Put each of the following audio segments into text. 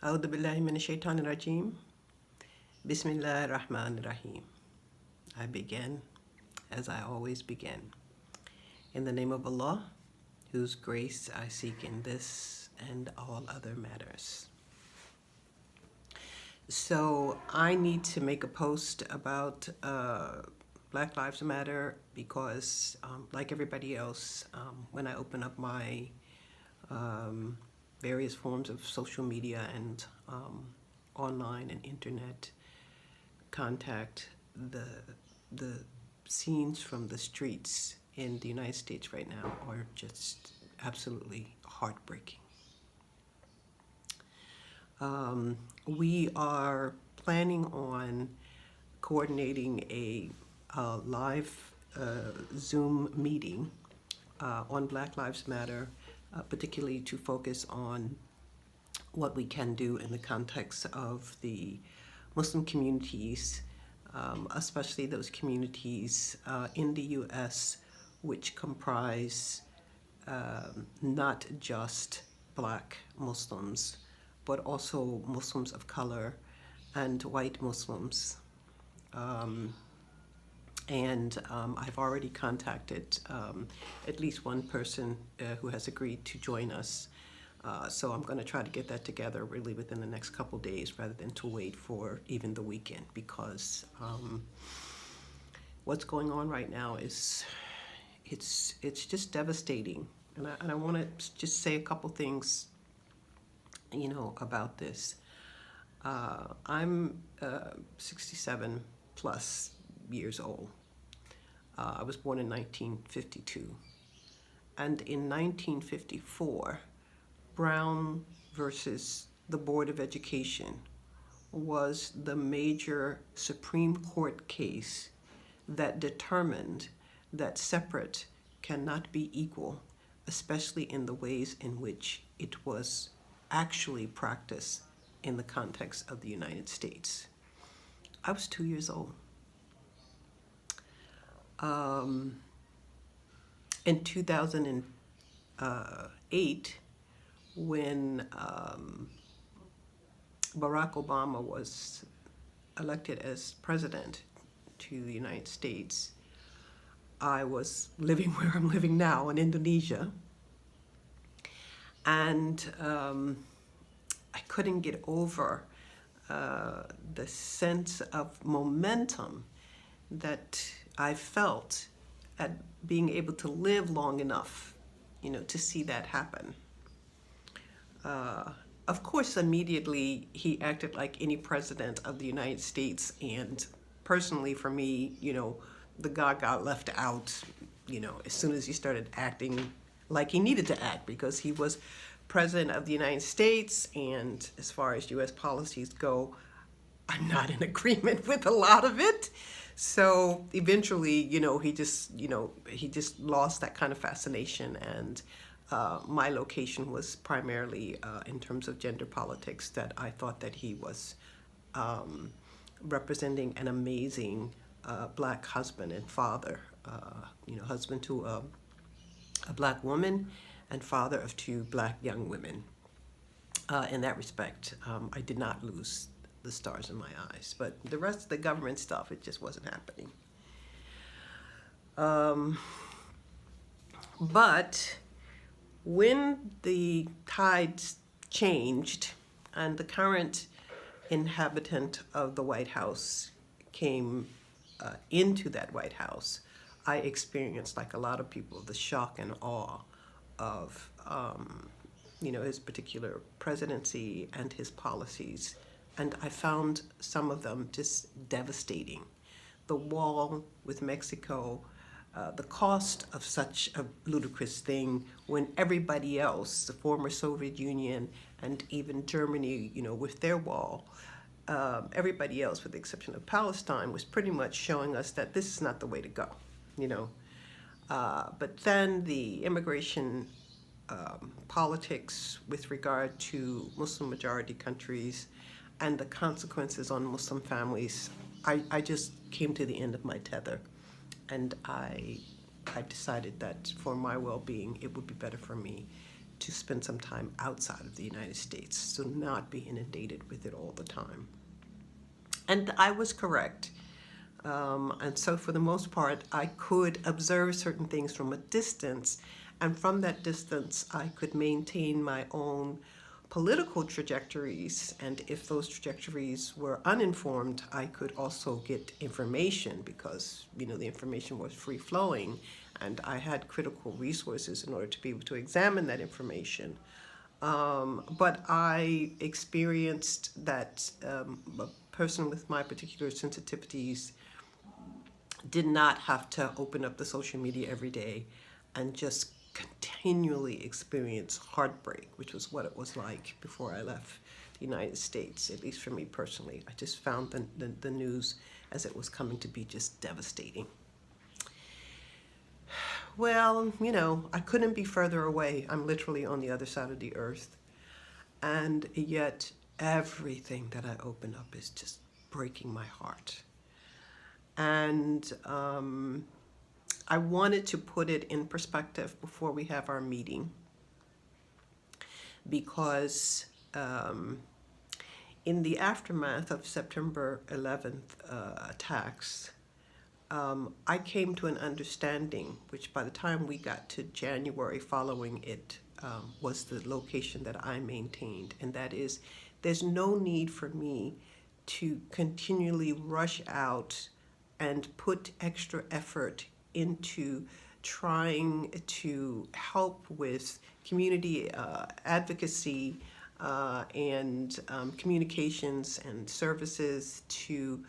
أعوذ بالله من الشيطان الرجيم. Bismillah ar-Rahman ar-Rahim. I begin as I always begin. In the name of Allah, whose grace I seek in this and all other matters. So I need to make a post about Black Lives Matter because, like everybody else, when I open up my various forms of social media and online and internet contact, the scenes from the streets in the United States right now are just absolutely heartbreaking. We are planning on coordinating a live Zoom meeting on Black Lives Matter, particularly to focus on what we can do in the context of the Muslim communities, especially those communities in the U.S. which comprise not just Black Muslims, but also Muslims of color and white Muslims. I've already contacted at least one person who has agreed to join us. So I'm going to try to get that together really within the next couple days rather than to wait for even the weekend, because what's going on right now is it's just devastating. And I want to just say a couple things, about this. I'm 67 plus years old. I was born in 1952. And in 1954, Brown versus the Board of Education was the major Supreme Court case that determined that separate cannot be equal, especially in the ways in which it was actually practiced in the context of the United States. I was 2 years old. In 2008, when Barack Obama was elected as president to the United States, I was living where I'm living now in Indonesia. And I couldn't get over the sense of momentum that I felt at being able to live long enough, to see that happen. Of course, immediately he acted like any president of the United States, and personally for me, the guy got left out, as soon as he started acting like he needed to act, because he was president of the United States, and as far as U.S. policies go, I'm not in agreement with a lot of it. So eventually, he just lost that kind of fascination, and my location was primarily in terms of gender politics, that I thought that he was representing an amazing Black husband and father, husband to a Black woman and father of 2 Black young women. In that respect, I did not lose the stars in my eyes, but the rest of the government stuff, it just wasn't happening. But when the tides changed and the current inhabitant of the White House came into that White House, I experienced, like a lot of people, the shock and awe of his particular presidency and his policies. And I found some of them just devastating. The wall with Mexico, the cost of such a ludicrous thing when everybody else, the former Soviet Union and even Germany, with their wall, everybody else, with the exception of Palestine, was pretty much showing us that this is not the way to go, But then the immigration politics with regard to Muslim majority countries and the consequences on Muslim families, I just came to the end of my tether, and I decided that for my well-being, it would be better for me to spend some time outside of the United States, so not be inundated with it all the time. And I was correct. And so for the most part, I could observe certain things from a distance, and from that distance, I could maintain my own political trajectories, and if those trajectories were uninformed, I could also get information because, the information was free-flowing, and I had critical resources in order to be able to examine that information. But I experienced that a person with my particular sensitivities did not have to open up the social media every day and just continually experience heartbreak, which was what it was like before I left the United States, at least for me personally. I just found the news as it was coming to be just devastating. Well, I couldn't be further away. I'm literally on the other side of the earth. And yet everything that I open up is just breaking my heart. And I wanted to put it in perspective before we have our meeting, because in the aftermath of September 11th attacks, I came to an understanding, which by the time we got to January following it, was the location that I maintained, and that is, there's no need for me to continually rush out and put extra effort into trying to help with community advocacy and communications and services to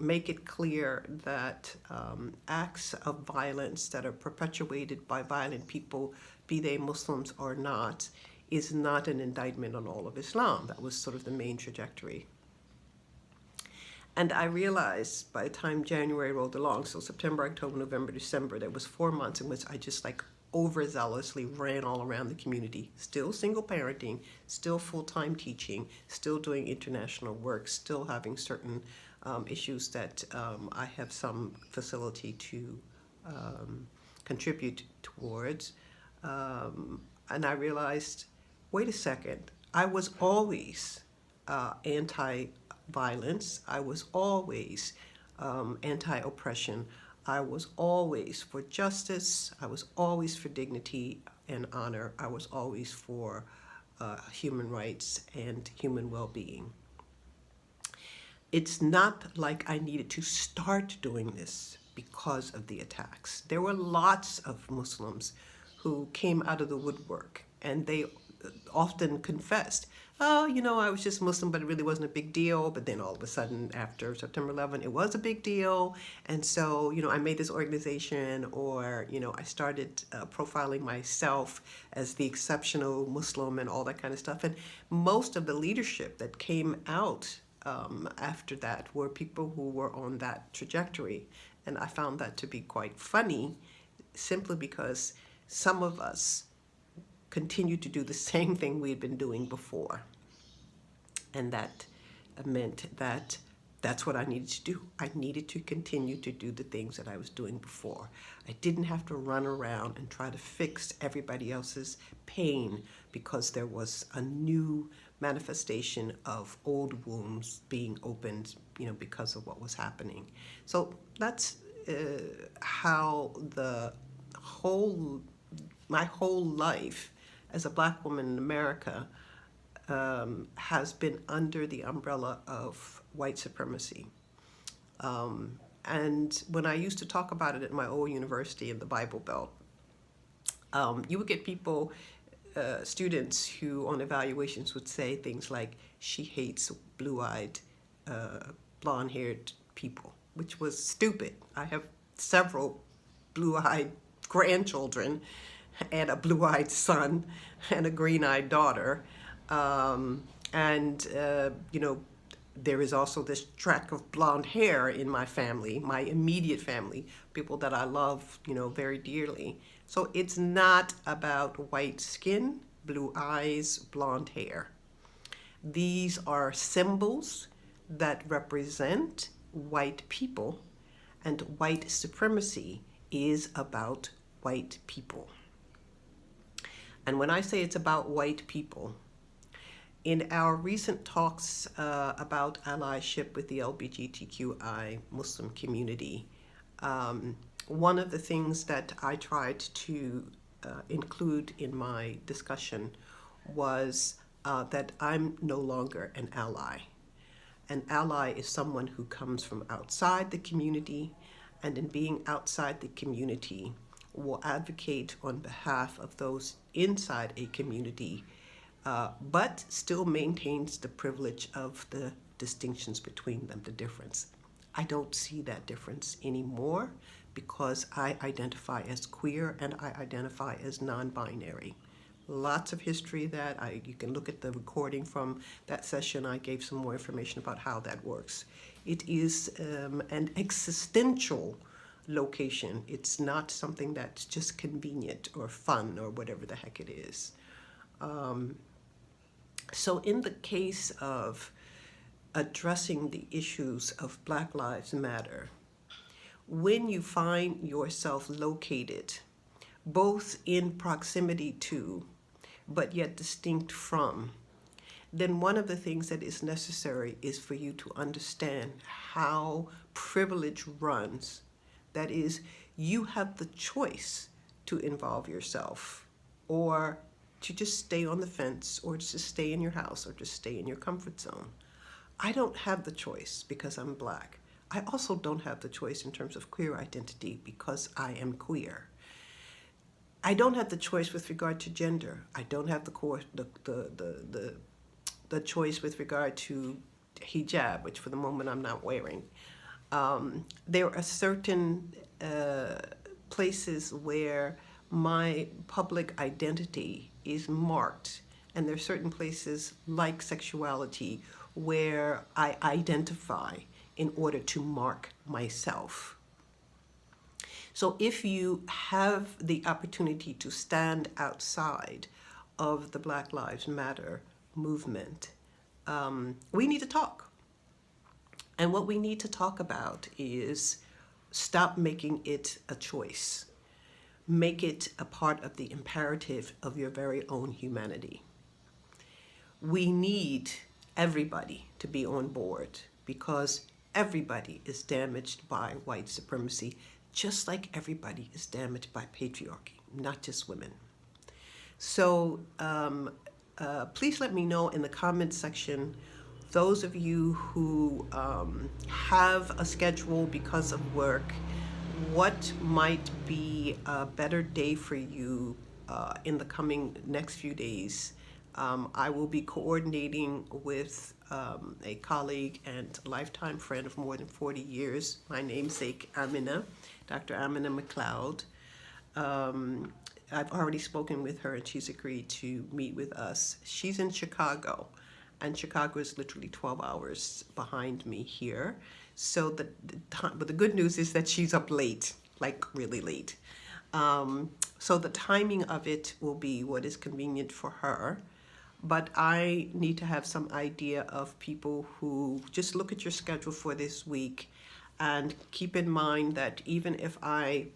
make it clear that acts of violence that are perpetuated by violent people, be they Muslims or not, is not an indictment on all of Islam. That was sort of the main trajectory. And I realized by the time January rolled along, so September, October, November, December, there was 4 months in which I just overzealously ran all around the community, still single parenting, still full-time teaching, still doing international work, still having certain issues that I have some facility to contribute towards. And I realized, wait a second, I was always anti-violence. I was always anti-oppression. I was always for justice. I was always for dignity and honor. I was always for human rights and human well-being. It's not like I needed to start doing this because of the attacks. There were lots of Muslims who came out of the woodwork, and they often confessed, oh, I was just Muslim, but it really wasn't a big deal. But then all of a sudden, after September 11, it was a big deal. And so, I made this organization, or, I started profiling myself as the exceptional Muslim and all that kind of stuff. And most of the leadership that came out after that were people who were on that trajectory. And I found that to be quite funny, simply because some of us continued to do the same thing we had been doing before. And that meant that that's what I needed to do. I needed to continue to do the things that I was doing before. I didn't have to run around and try to fix everybody else's pain because there was a new manifestation of old wounds being opened, because of what was happening. So that's how my whole life as a Black woman in America has been under the umbrella of white supremacy. And when I used to talk about it at my old university in the Bible Belt, you would get people, students who on evaluations would say things like, she hates blue-eyed, blonde-haired people, which was stupid. I have several blue-eyed grandchildren and a blue-eyed son and a green-eyed daughter. There is also this track of blonde hair in my family, my immediate family, people that I love, very dearly. So it's not about white skin, blue eyes, blonde hair. These are symbols that represent white people, and white supremacy is about white people. And when I say it's about white people, in our recent talks about allyship with the LGBTQI Muslim community, one of the things that I tried to include in my discussion was that I'm no longer an ally. An ally is someone who comes from outside the community, and in being outside the community, will advocate on behalf of those inside a community, but still maintains the privilege of the distinctions between them, the difference. I don't see that difference anymore because I identify as queer and I identify as non-binary. Lots of history that you can look at the recording from that session. I gave some more information about how that works. It is an existential location. It's not something that's just convenient or fun or whatever the heck it is. So in the case of addressing the issues of Black Lives Matter, when you find yourself located both in proximity to, but yet distinct from, then one of the things that is necessary is for you to understand how privilege runs. That is, you have the choice to involve yourself or to just stay on the fence or to stay in your house or just stay in your comfort zone. I don't have the choice because I'm Black. I also don't have the choice in terms of queer identity because I am queer. I don't have the choice with regard to gender. I don't have the choice with regard to hijab, which for the moment I'm not wearing. There are certain places where my public identity is marked, and there are certain places like sexuality where I identify in order to mark myself. So if you have the opportunity to stand outside of the Black Lives Matter movement, we need to talk. And what we need to talk about is stop making it a choice. Make it a part of the imperative of your very own humanity. We need everybody to be on board because everybody is damaged by white supremacy, just like everybody is damaged by patriarchy, not just women. So please let me know in the comments section, those of you who have a schedule because of work, what might be a better day for you in the coming next few days. I will be coordinating with a colleague and lifetime friend of more than 40 years, my namesake Amina, Dr. Amina McLeod. I've already spoken with her and she's agreed to meet with us. She's in Chicago, and Chicago is literally 12 hours behind me here. So but the good news is that she's up late, like really late. So the timing of it will be what is convenient for her. But I need to have some idea of people who just look at your schedule for this week and keep in mind that even if I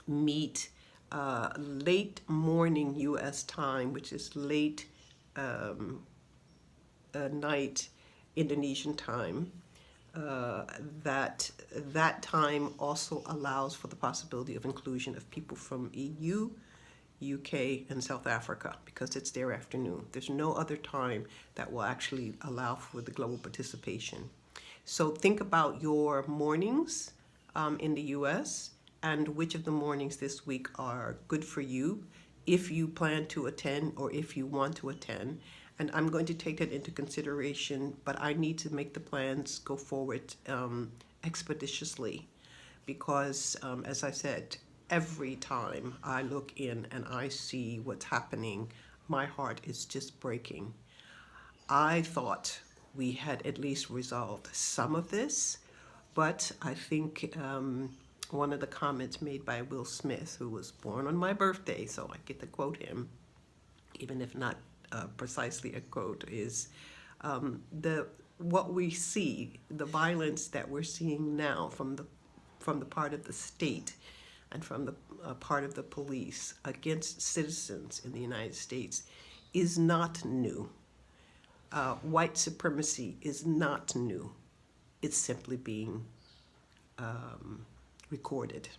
meet late morning U.S. time, which is late night Indonesian time, that time also allows for the possibility of inclusion of people from EU, UK, and South Africa because it's their afternoon. There's no other time that will actually allow for the global participation. So think about your mornings in the US and which of the mornings this week are good for you if you plan to attend or if you want to attend. And I'm going to take that into consideration, but I need to make the plans go forward expeditiously because, as I said, every time I look in and I see what's happening, my heart is just breaking. I thought we had at least resolved some of this, but I think one of the comments made by Will Smith, who was born on my birthday, so I get to quote him, even if not precisely a quote, is what we see, the violence that we're seeing now from the part of the state and from the part of the police against citizens in the United States is not new. White supremacy is not new. It's simply being recorded.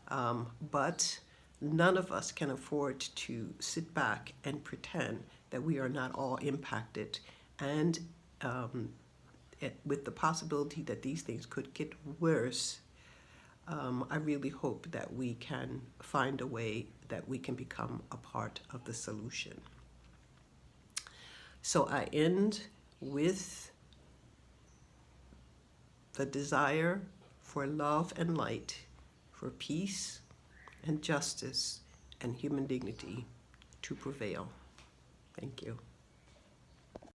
But none of us can afford to sit back and pretend that we are not all impacted, and with the possibility that these things could get worse. I really hope that we can find a way that we can become a part of the solution. So I end with the desire for love and light, for peace and justice and human dignity to prevail. Thank you.